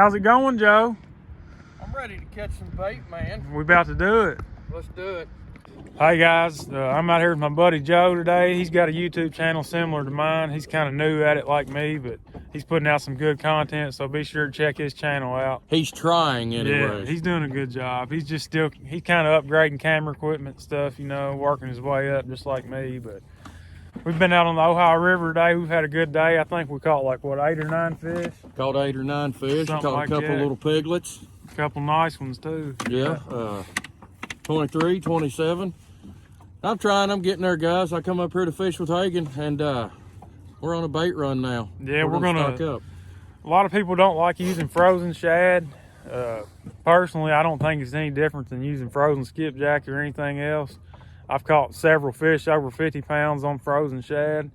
how's it going, Joe? I'm ready to catch some bait, man. We about to do it. Let's do it. Hey guys, I'm out here with my buddy Joe today. He's got a YouTube channel similar to mine. He's kind of new at it like me, but he's putting out some good content, so be sure to check his channel out. He's trying anyway. Yeah, he's doing a good job. He's kind of upgrading camera equipment and stuff, you know, working his way up just like me. But we've been out on the Ohio River today. We've had a good day. I think we caught like, what, 8 or 9 fish? Caught 8 or 9 fish. Something Caught like a couple that. little piglets. A couple nice ones too. Yeah, 23, 27. I'm trying. I'm getting there, guys. I come up here to fish with Hagen, and we're on a bait run now. Yeah, we're gonna stock up. A lot of people don't like using frozen shad. Personally, I don't think it's any different than using frozen skipjack or anything else. I've caught several fish over 50 pounds on frozen shad,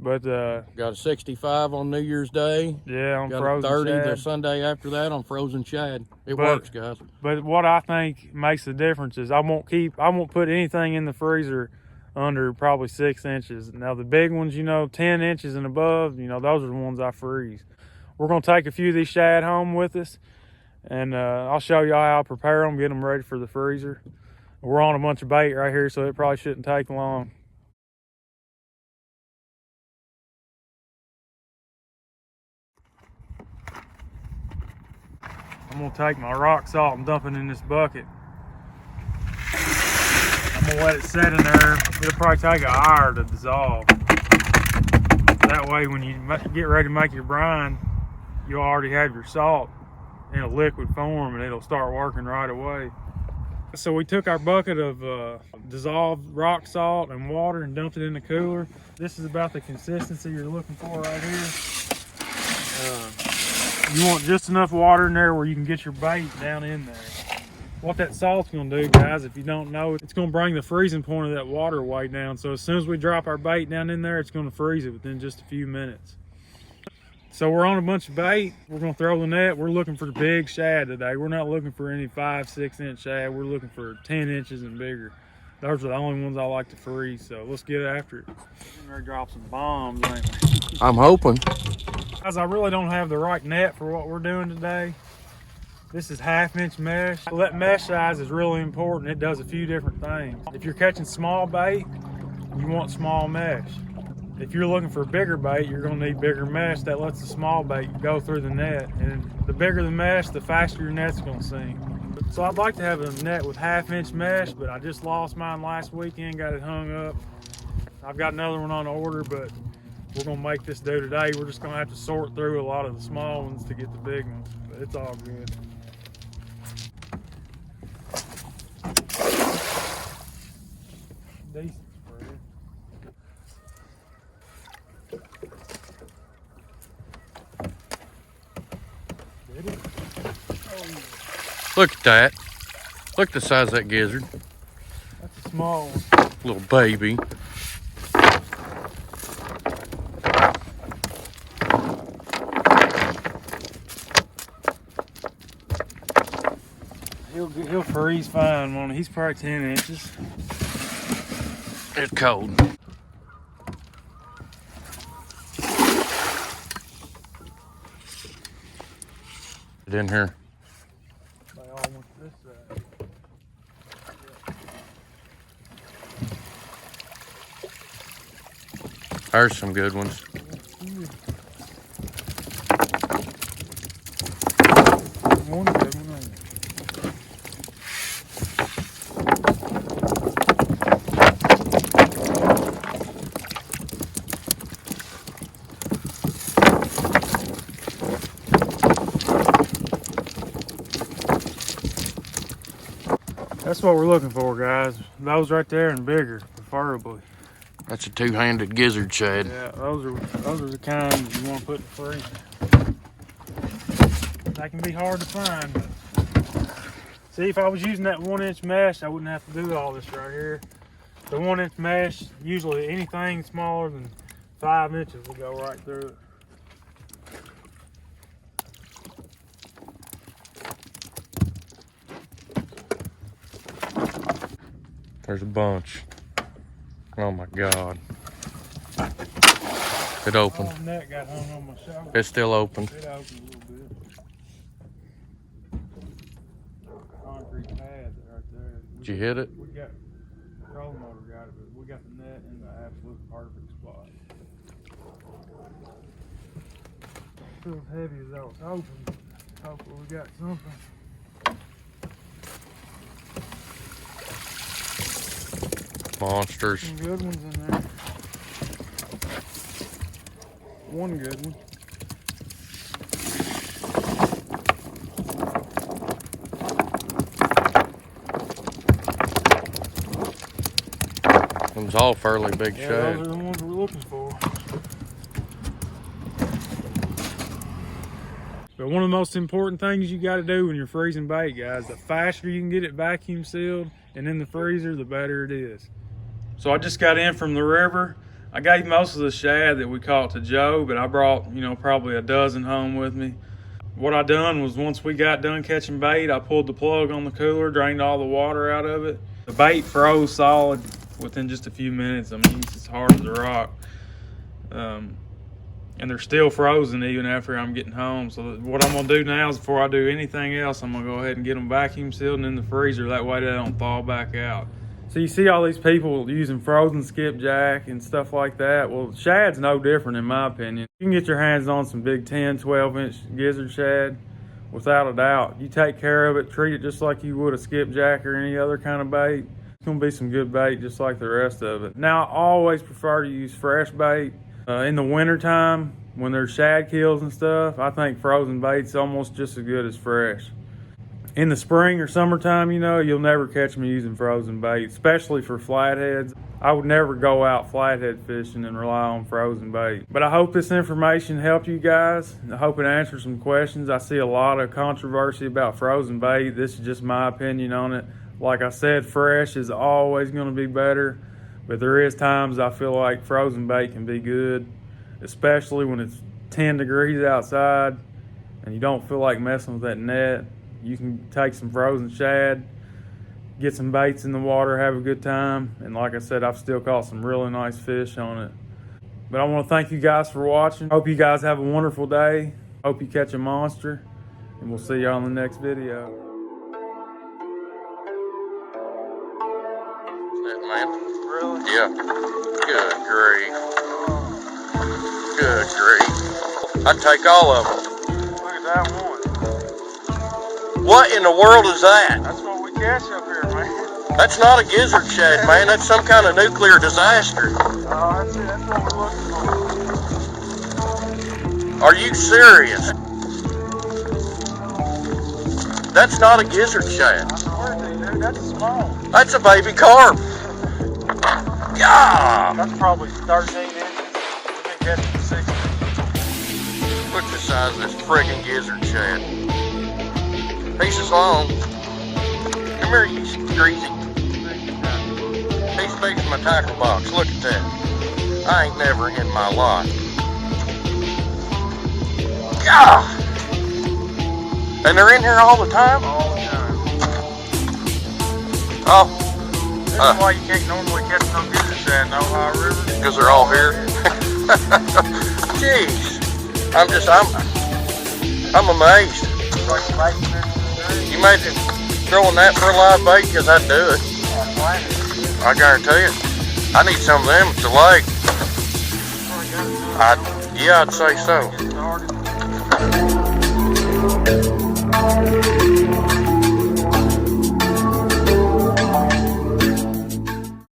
but got a 65 on New Year's Day. Yeah, on got frozen a 30 shad. the Sunday after that on frozen shad. It works, guys. But what I think makes the difference is I won't put anything in the freezer under probably 6 inches. Now the big ones, you know, 10 inches and above, you know, those are the ones I freeze. We're gonna take a few of these shad home with us, and I'll show y'all how I prepare them, get them ready for the freezer. We're on a bunch of bait right here, so it probably shouldn't take long. I'm gonna take my rock salt and dump it in this bucket. I'm gonna let it set in there. It'll probably take an hour to dissolve. That way when you get ready to make your brine, you'll already have your salt in a liquid form and it'll start working right away. So we took our bucket of dissolved rock salt and water and dumped it in the cooler. This is about the consistency you're looking for right here. You want just enough water in there where you can get your bait down in there. What that salt's gonna do, guys, if you don't know, it's gonna bring the freezing point of that water way down. So as soon as we drop our bait down in there, it's gonna freeze it within just a few minutes. So we're on a bunch of bait. We're gonna throw the net. We're looking for big shad today. We're not looking for any 5-6 inch shad. We're looking for 10 inches and bigger. Those are the only ones I like to freeze. So let's get after it. We're gonna drop some bombs, ain't we? I'm hoping. Guys, I really don't have the right net for what we're doing today. This is 1/2 inch mesh. That mesh size is really important. It does a few different things. If you're catching small bait, you want small mesh. If you're looking for bigger bait, you're gonna need bigger mesh that lets the small bait go through the net. And the bigger the mesh, the faster your net's gonna sink. So I'd like to have a net with 1/2 inch mesh, but I just lost mine last weekend, got it hung up. I've got another one on order, but we're gonna make this do today. We're just gonna have to sort through a lot of the small ones to get the big ones, but it's all good. Decent spread. Did it? Oh, yeah. Look at that. Look at the size of that gizzard. That's a small one. Little baby. He'll freeze fine, won't he? He's probably 10 inches. It's cold. Get in here. They all went to this side. There's some good ones. One good one. That's what we're looking for, guys. Those right there and bigger, preferably. That's a two-handed gizzard shad. Yeah, those are the kinds you want to put in the freezer. They can be hard to find, but see, if I was using that 1 inch mesh, I wouldn't have to do all this right here. The 1 inch mesh, usually anything smaller than 5 inches will go right through it. There's a bunch. Oh my God. It opened. Oh, net got hung on my shoulder. It's still open. It opened a little bit. Did you hit it? We got the trolling motor got it, but we got the net in the absolute perfect spot. Don't feel as heavy as I was hoping. Hopefully we got something. Monsters. Some good ones in there. One good one. Them's all fairly big Yeah, shad. those are the ones we're looking for. But one of the most important things you got to do when you're freezing bait, guys, the faster you can get it vacuum sealed and in the freezer, the better it is. So I just got in from the river. I gave most of the shad that we caught to Joe, but I brought, you know, probably a dozen home with me. What I done was once we got done catching bait, I pulled the plug on the cooler, drained all the water out of it. The bait froze solid within just a few minutes. I mean, it's as hard as a rock. And they're still frozen even after I'm getting home. So what I'm gonna do now is before I do anything else, I'm gonna go ahead and get them vacuum sealed and in the freezer. That way they don't thaw back out. So you see all these people using frozen skipjack and stuff like that. Well, shad's no different in my opinion. You can get your hands on some big 10, 12-inch gizzard shad without a doubt. You take care of it, treat it just like you would a skipjack or any other kind of bait. It's gonna be some good bait just like the rest of it. Now, I always prefer to use fresh bait. In the wintertime, when there's shad kills and stuff, I think frozen bait's almost just as good as fresh. In the spring or summertime, you know, you'll never catch me using frozen bait, especially for flatheads. I would never go out flathead fishing and rely on frozen bait. But I hope this information helped you guys. I hope it answered some questions. I see a lot of controversy about frozen bait. This is just my opinion on it. Like I said, fresh is always going to be better. But there is times I feel like frozen bait can be good, especially when it's 10 degrees outside and you don't feel like messing with that net. You can take some frozen shad, get some baits in the water, have a good time. And like I said, I've still caught some really nice fish on it. But I want to thank you guys for watching. Hope you guys have a wonderful day. Hope you catch a monster. And we'll see you on the next video. Man. Really? Yeah. Good grief. Good grief. I'd take all of them. Look at that one. What in the world is that? That's what we catch up here, man. That's not a gizzard shad, man. That's some kind of nuclear disaster. Oh, that's it. That's what we're looking for. Are you serious? That's not a gizzard shad. I swear to you, dude, that's small. That's a baby carp. Yeah. That's probably 13 inches. We've been catching 6 inches. Look at the size of this friggin' gizzard shad. Pieces long. Come here, you greasy. He's big as my tackle box. Look at that. I ain't never in my life. Yeah. And they're in here all the time? All the time. Oh. That's why you can't normally catch no gizzard shad in the Ohio River. Because they're all here. Jeez. I'm amazed. You imagine throwing that for a live bait? Because I'd do it. I guarantee it. I need some of them at the lake. Yeah, I'd say so.